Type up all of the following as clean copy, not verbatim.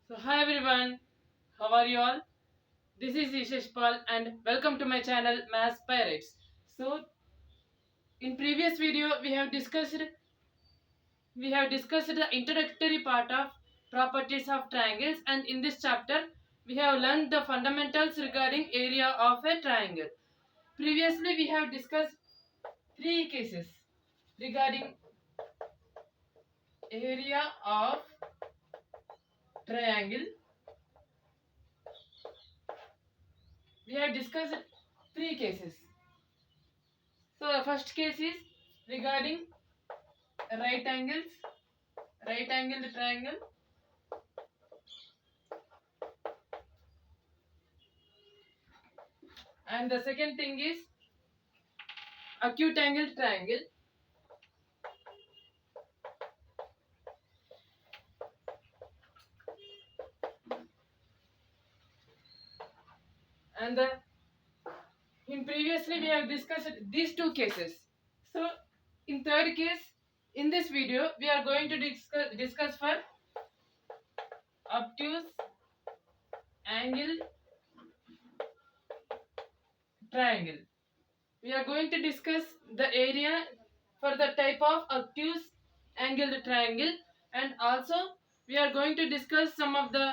So hi everyone, how are you all? This is Ishesh Paul and welcome to my channel Mass Pirates. So in previous video we have discussed the introductory part of properties of triangles, and in this chapter we have learned the fundamentals regarding area of a triangle. Previously we have discussed three cases regarding area of triangle. We have discussed three cases. So the first case is regarding right angles, right angled triangle, and the second thing is acute angled triangle, and in previously we have discussed these two cases. So in third case, in this video we are going to discuss for obtuse angle triangle. We are going to discuss the area for the type of obtuse angled triangle, and also we are going to discuss some of the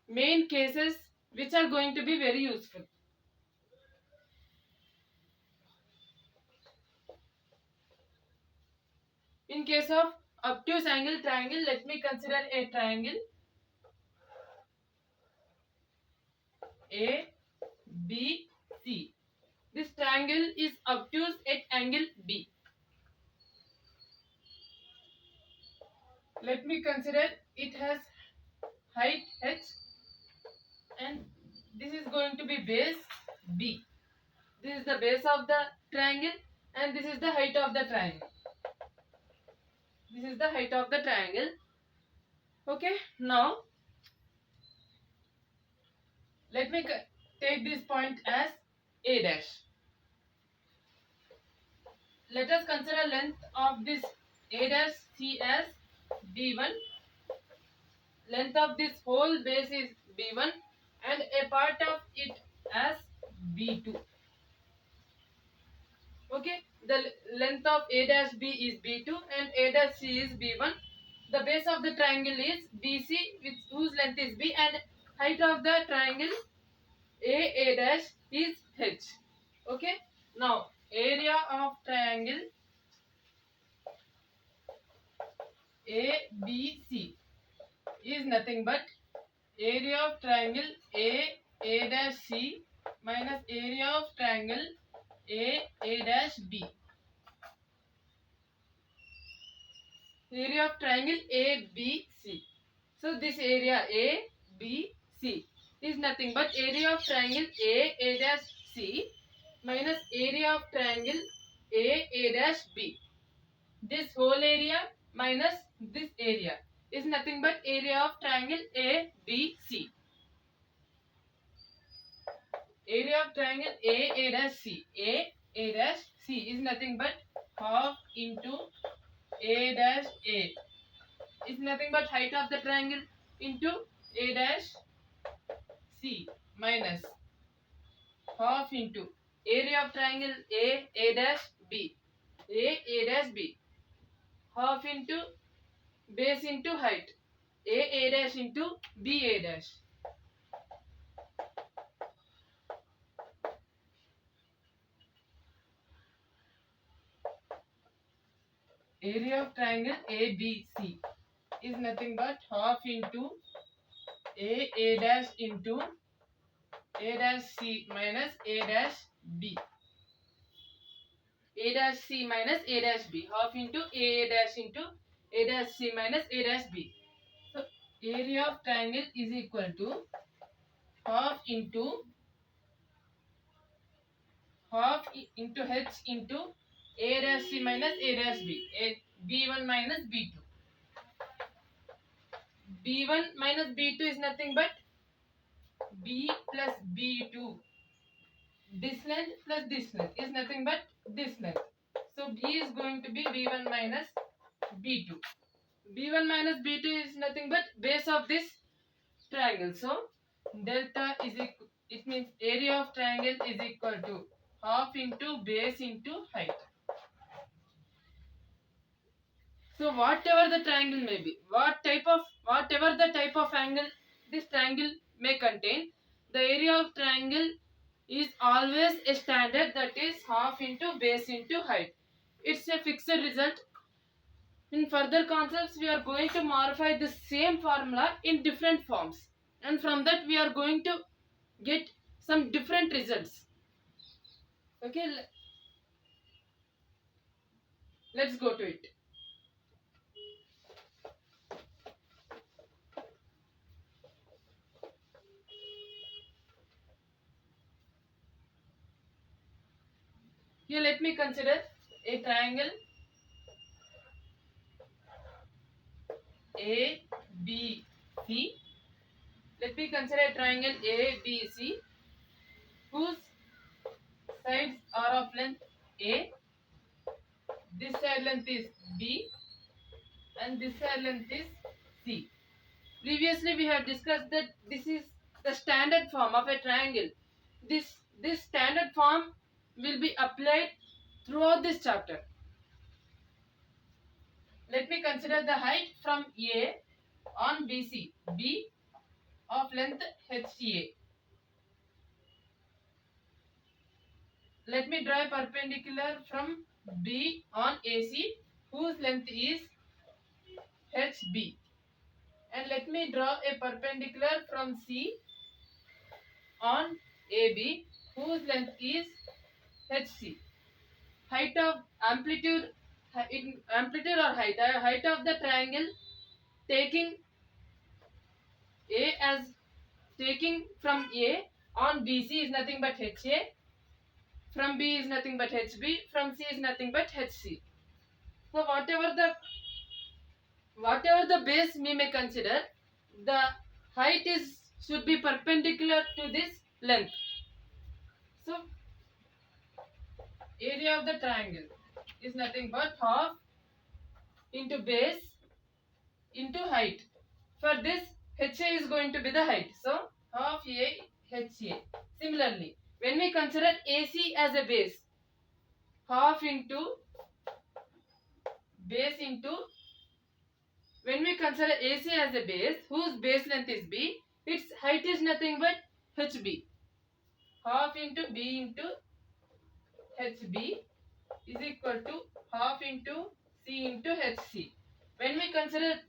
main cases which are going to be very useful. In case of obtuse angle triangle, let me consider a triangle A, B, C. This triangle is obtuse at angle B. Let me consider it has height H, and this is going to be base B. This is the base of the triangle and this is the height of the triangle. This is the height of the triangle. Okay, now let me take this point as A dash. Let us consider length of this A dash C as B1. Length of this whole base is B1 and a part of it as B2. Okay, the length of A dash B is B2 and A dash C is B1. The base of the triangle is BC, whose length is B, and height of the triangle A dash is H. Okay, now area of triangle ABC is nothing but area of triangle A dash C minus area of triangle A dash B. Area of triangle ABC. So this area ABC is nothing but area of triangle A dash C minus area of triangle A dash B. This whole area minus this area is nothing but area of triangle ABC. Area of triangle A dash C. A dash C is nothing but half into A dash A. Is nothing but height of the triangle into A dash C minus half into area of triangle A dash B. A dash B. Half into base into height. A dash into B A dash. Area of triangle ABC is nothing but half into A dash into A dash C minus A dash B. A dash C minus A dash B. Half into A dash C minus A dash B. So area of triangle is equal to half into H into A dash C minus A dash B. B1 minus B2. B1 minus B2 is nothing but B plus B2. This length plus this length is nothing but this length. So B is going to be B1 minus B2. B1 minus B2 is nothing but base of this triangle. So delta is equal, it means area of triangle is equal to half into base into height. So whatever the triangle may be, whatever the type of angle this triangle may contain, the area of triangle is always a standard, that is half into base into height. It's a fixed result. In further concepts, we are going to modify the same formula in different forms, and from that we are going to get some different results. Okay, let's go to it. Here let me consider a triangle ABC. Let me consider a triangle ABC whose sides are of length A, this side length is B, and this side length is C. Previously we have discussed that this is the standard form of a triangle. This standard form will be applied throughout this chapter. Let me consider the height from A on BC, B of length HA. Let me draw a perpendicular from B on AC whose length is HB. And let me draw a perpendicular from C on AB whose length is HC. Height of amplitude, in amplitude or height of the triangle taking A as taking from A on BC is nothing but HA, from B is nothing but HB, from C is nothing but HC. So whatever the base we may consider, the height is should be perpendicular to this length. So area of the triangle is nothing but half into base into height. For this, HA is going to be the height. So half A HA. Similarly, when we consider AC as a base, half into base into, when we consider AC as a base whose base length is B, its height is nothing but HB. Half into B into HB is equal to half into C into HC. When we consider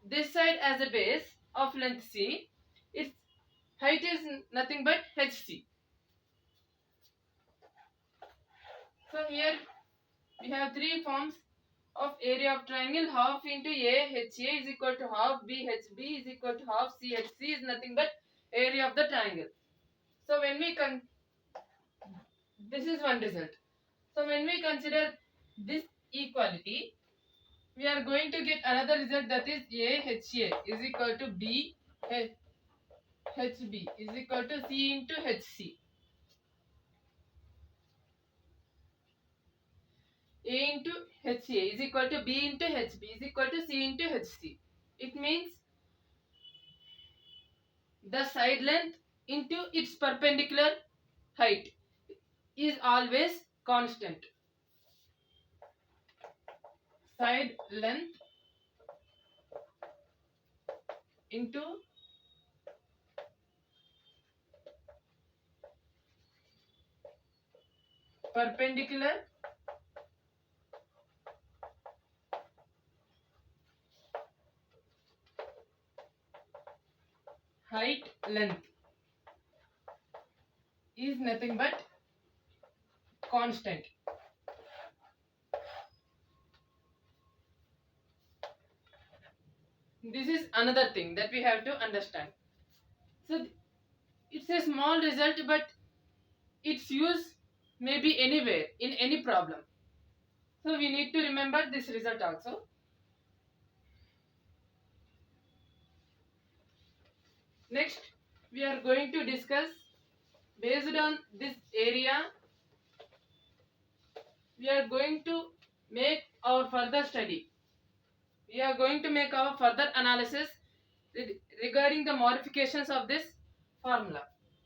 this side as a base of length C, its height is nothing but HC. So here we have three forms of area of triangle. Half into AHA is equal to half BHB is equal to half CHC is nothing but area of the triangle. So when we this is one result. So when we consider this equality, we are going to get another result, that is AHA is equal to BHB is equal to C into HC. A into HA is equal to B into HB is equal to C into HC. It means the side length into its perpendicular height is always constant. Side length into perpendicular height length is nothing but constant. This is another thing that we have to understand. So it's a small result, but its use may be anywhere in any problem. So we need to remember this result also. Next, we are going to discuss, based on this area, we are going to make our further study. we are going to make our further analysis regarding the modifications of this formula.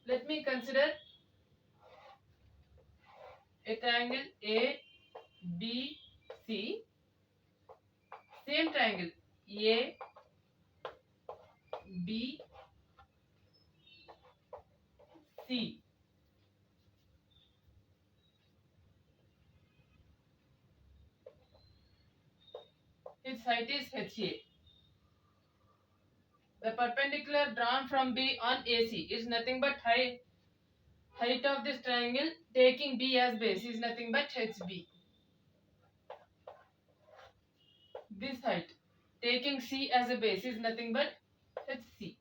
Let me consider a triangle A, B, C. Same triangle A, B, C. Its height is HA. The perpendicular drawn from B on AC is nothing but height of this triangle taking B as base is nothing but HB. This height taking C as a base is nothing but HC.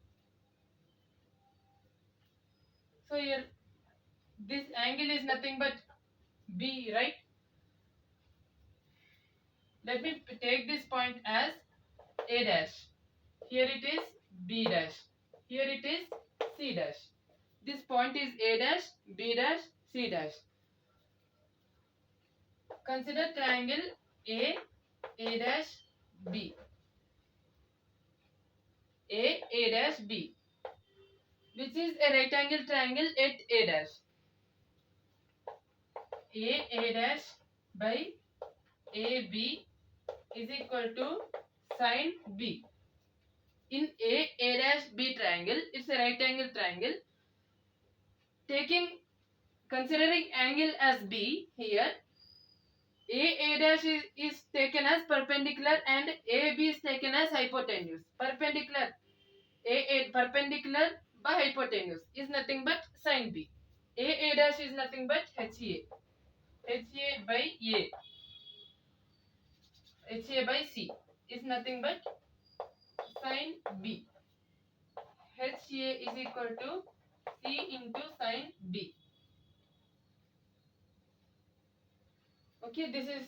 So here this angle is nothing but B, right? Let me take this point as A dash. Here it is B dash. Here it is C dash. This point is A dash, B dash, C dash. Consider triangle A dash, B. A dash, B. Which is a right angle triangle at A dash. A dash by AB is equal to sine B. In A dash B triangle, it's a right angle triangle. Considering angle as B here, A dash is taken as perpendicular and AB is taken as hypotenuse. Perpendicular perpendicular by hypotenuse is nothing but sine B. A dash is nothing but HA. HA by A. HA by C is nothing but sine B. HA is equal to C into sine B. Okay, this is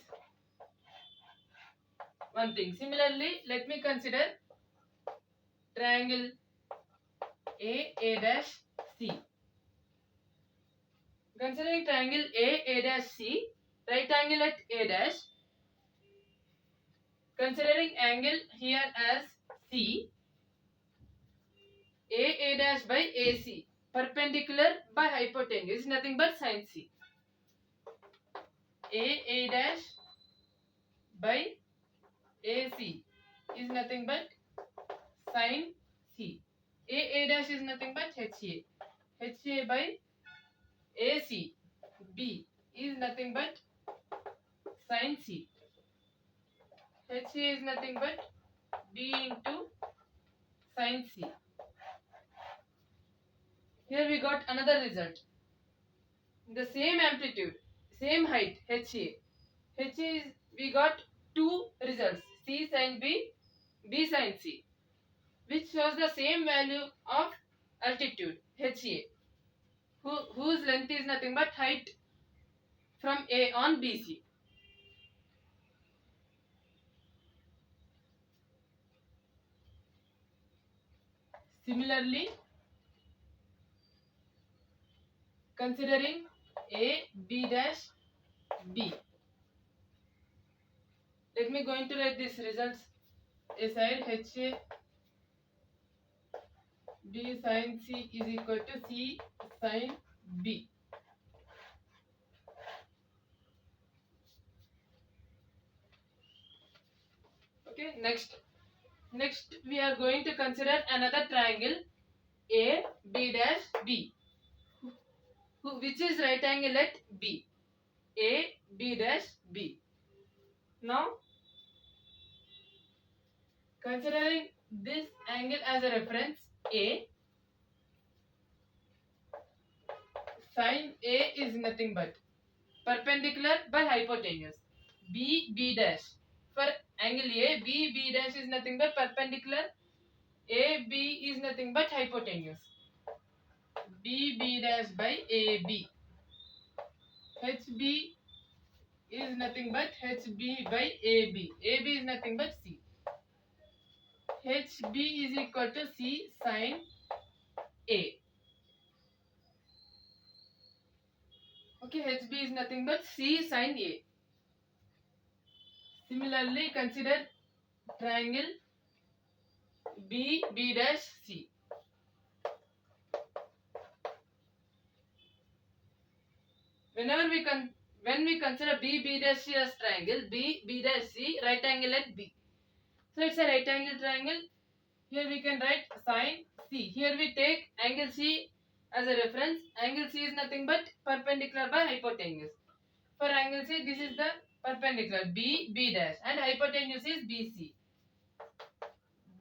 one thing. Similarly, let me consider triangle A dash C. Considering triangle A dash C, right angle at A dash, considering angle here as C, A dash by AC, perpendicular by hypotenuse is nothing but sine C. A dash by AC is nothing but sine C. A dash is nothing but HA. HA by AC B is nothing but sine C. HA is nothing but B into sine C. Here we got another result. The same amplitude, same height HA. HA is, we got two results, C sine B, B sine C, which shows the same value of altitude HA, whose length is nothing but height from A on BC. Similarly, considering A, B dash, B. Let me going to write these results aside. HA B sine C is equal to C sine B. Okay, next we are going to consider another triangle A B dash B, which is right angle at B. A B dash B. Now considering this angle as a reference, A, sine A is nothing but perpendicular by hypotenuse. B dash. For angle B dash is nothing but perpendicular. AB is nothing but hypotenuse. B dash by AB. HB is nothing but HB by AB. AB is nothing but C. HB is equal to C sine A. Okay, HB is nothing but C sine A. Similarly, consider triangle B B dash C. Whenever when we consider B B dash C as triangle, B B dash C, right angle at B. So it's a right angle triangle. Here we can write sine C. Here we take angle C as a reference. Angle C is nothing but perpendicular by hypotenuse. For angle C, this is the perpendicular B B dash, and hypotenuse is BC.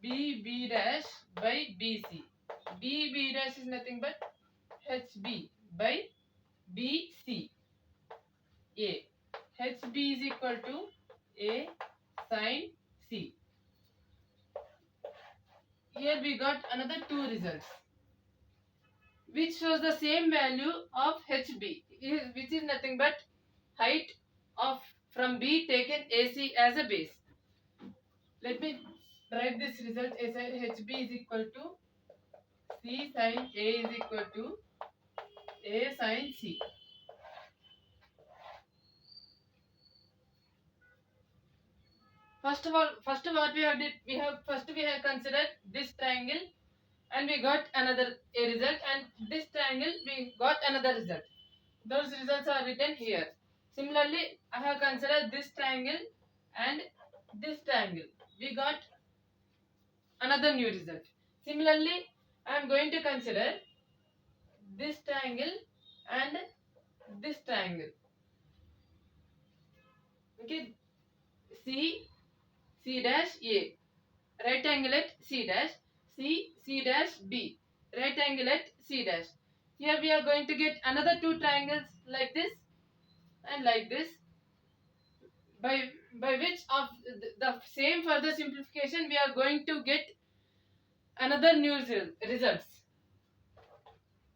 B B dash by BC. B B dash is nothing but HB by BC. A. HB is equal to A sine C. Here we got another two results, which shows the same value of HB, which is nothing but height of from B taken AC as a base. Let me write this result as HB is equal to C sine A is equal to A sine C. First what we have considered this triangle, and we got another a result, and this triangle we got another result. Those results are written here. Similarly, I have considered this triangle and this triangle. We got another new result. Similarly, I am going to consider this triangle and this triangle. Okay, C dash A, right angle at C dash, C dash B, right angle at C dash. Here we are going to get another two triangles like this and like this, by which of the same further simplification we are going to get another new results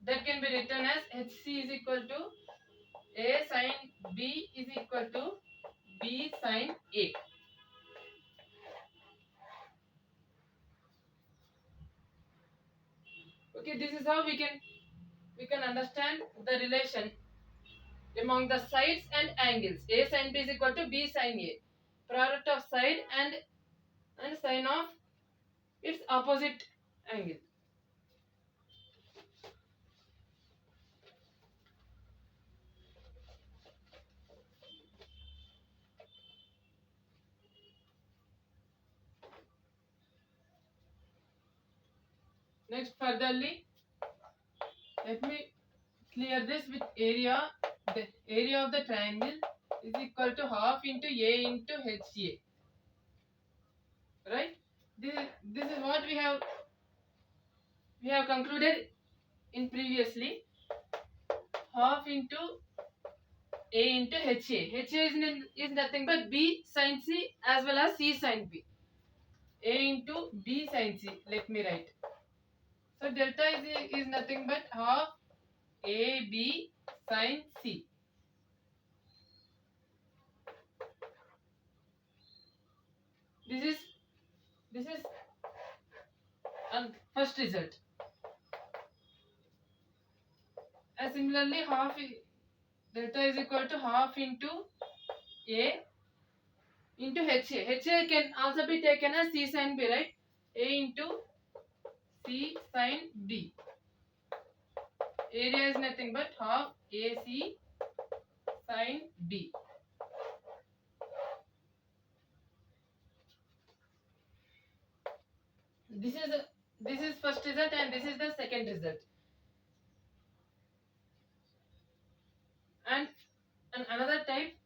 that can be written as HC is equal to A sine B is equal to B sine A. Okay, this is how we can understand the relation among the sides and angles. A sine B is equal to B sine A. Product of side and sine of its opposite angle. Next, furtherly, let me clear this with area. The area of the triangle is equal to half into A into HA. Right? This is what we have concluded in previously. Half into A into HA. HA is nothing but B sin C as well as C sin B. A into B sin C. Let me write. So delta is nothing but half AB sin C. This is first result. And similarly, delta is equal to half into A into HA. HA can also be taken as C sin B, right? A into C sin B. Area is nothing but half AC sin B. This is first result, and this is the second result. And another type,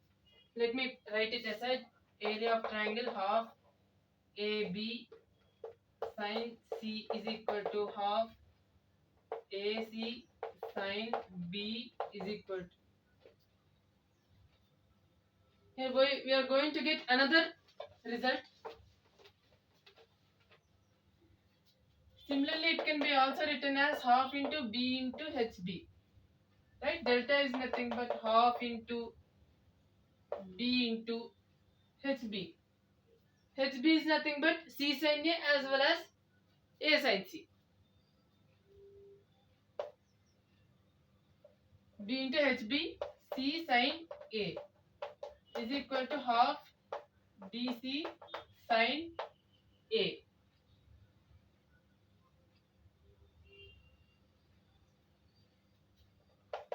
let me write it aside. Area of triangle half AB sin C is equal to half AC sin B is equal to. Here we are going to get another result. Similarly, it can be also written as half into B into HB. Right? Delta is nothing but half into B into HB. HB is nothing but C sin A as well as A sin C. B into HB, C sin A is equal to half BC sin A.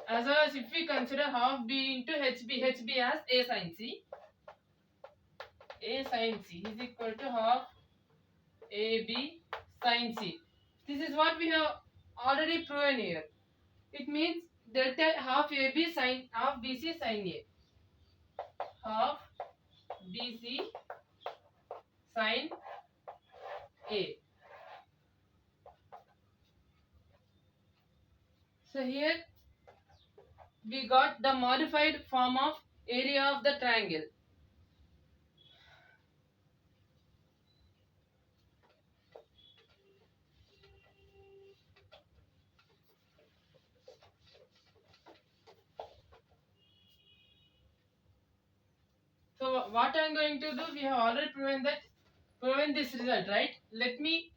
As well as if we consider half B into HB, HB as A sin C. A sin C is equal to half AB sin C. This is what we have already proven here. It means delta half AB sin half BC sin A. Half BC sin A. So here we got the modified form of area of the triangle. So what I am going to do, we have already proven this result, right? Let me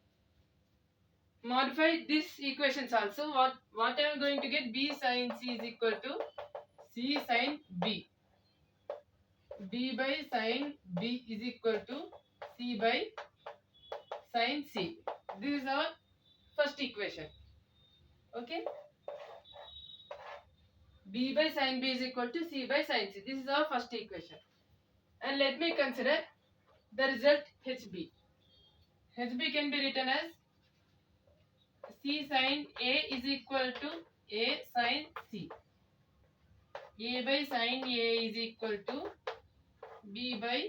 modify these equations also. What I am going to get, B sin C is equal to C sin B. B by sin B is equal to C by sin C. This is our first equation. Okay. B by sin B is equal to C by sin C. This is our first equation. And let me consider the result HB. HB can be written as C sin A is equal to A sin C. A by sin A is equal to B by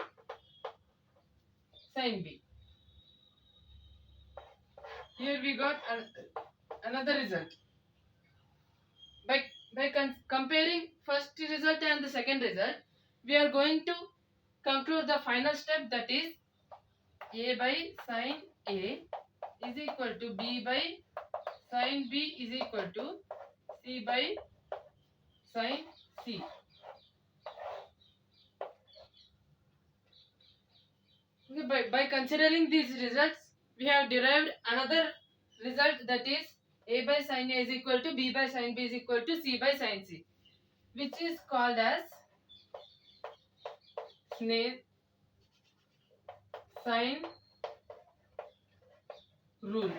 sin B. Here we got another result. By comparing first result and the second result, we are going to conclude the final step, that is A by sin A is equal to B by sin B is equal to C by sin C. Okay, by considering these results, we have derived another result, that is A by sin A is equal to B by sin B is equal to C by sin C, which is called as Snell sign rule.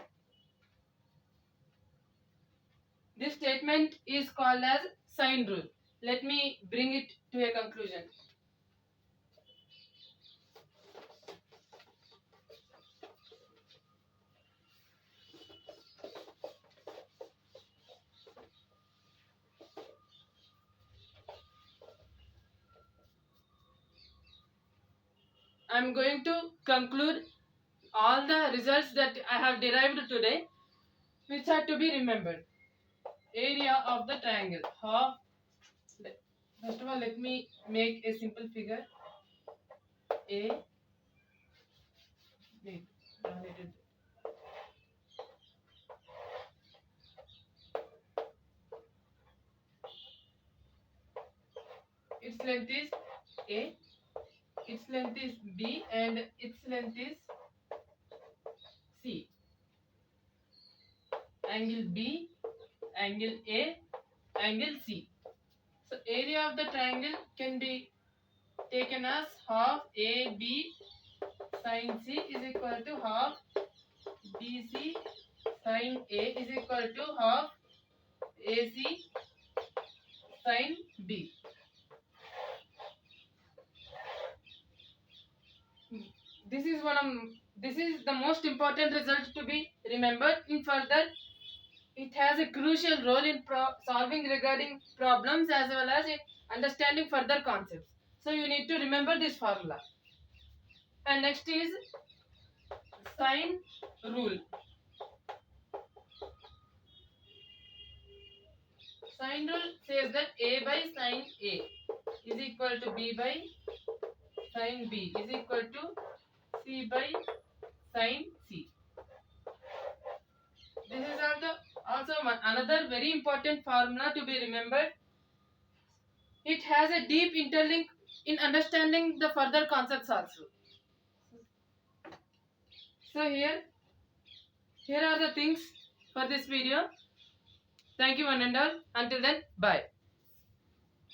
This statement is called as sign rule. Let me bring it to a conclusion. I am going to conclude all the results that I have derived today, which are to be remembered. Area of the triangle. First of all, let me make a simple figure. A. Wait, its length is A, its length is B, and its length is C. Angle B, angle A, angle C. So area of the triangle can be taken as half AB sin C is equal to half BC sin A is equal to half AC sin B. This is the most important result to be remembered. In further, it has a crucial role in solving regarding problems as well as in understanding further concepts. So you need to remember this formula. And next is sign rule. Sign rule says that A by sin A is equal to B by sin B is equal to C by sin C. This is also another very important formula to be remembered. It has a deep interlink in understanding the further concepts also. So here are the things for this video. Thank you one and all. Until then, bye.